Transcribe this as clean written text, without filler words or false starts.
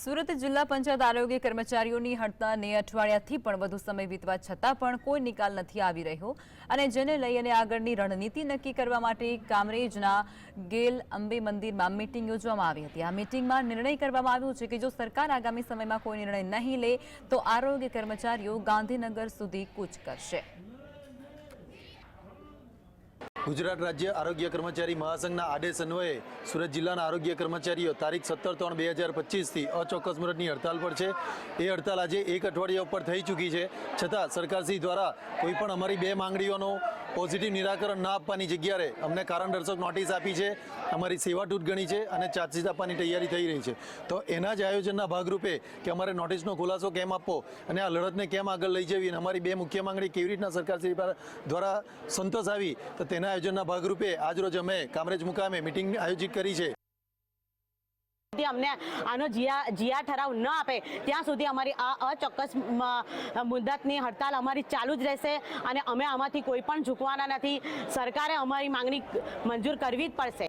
સુરત જિલ્લા પંચાયત આરોગ્ય કર્મચારીઓની હડતાળને અઠવાડિયાથી પણ વધુ સમય વીતવા છતાં પણ કોઈ નિકાલ નથી આવી રહ્યો અને જેને લઈ અને આગળની રણનીતિ નક્કી કરવા માટે કામરેજના ગેલ અંબે મંદિરમાં મીટિંગ યોજવામાં આવી હતી। આ મીટિંગમાં નિર્ણય કરવામાં આવ્યો છે કે જો સરકાર આગામી સમયમાં કોઈ નિર્ણય નહીં લે તો આરોગ્ય કર્મચારીઓ ગાંધીનગર સુધી કૂચ કરશે। गुजरात राज्य आरोग्य कर्मचारी महासंघना आदेश अन्वये सूरत जिल्लाना आरोग्य कर्मचारीओ तारीख 17/3/2025 थी अचोक्कस मुदतनी हड़ताल पर छे। ए हड़ताल आज एक अठवाडिया पर थई चूकी है, छतां सरकारश्री द्वारा कोईपण अमारी बे मांगणीओनो पॉजिटिव निराकरण न आपवानी जग्याए अमने कारणदर्शक नोटिस आपी है, अमारी सेवा तूट गणी है और चार्जशीट आपवानी तैयारी थई रही है। तो एना ज आयोजनना भागरूपे कि अमारे नोटिसनो खुलासो केम आपवो अने आ लड़तने केम आगळ लई जवी अने अमारी बे मुख्य मांगणी केवी रीतना सरकारश्री द्वारा संतोष आवी, तो तेना आयोजनना भागरूपे आज रोज अमे कामरेज मुकामे मीटिंग आयोजित करी छे। अमने आनो जिया ठराव न आपे त्या सुधी अमारी आ अचोक्कस मुदतनी हड़ताल अमारी चालू ज रहेशे अने अमे आमांथी कोई पण झूकवाना नथी। सरकारे अमारी मांगणी मंजूर करवी ज पड़शे।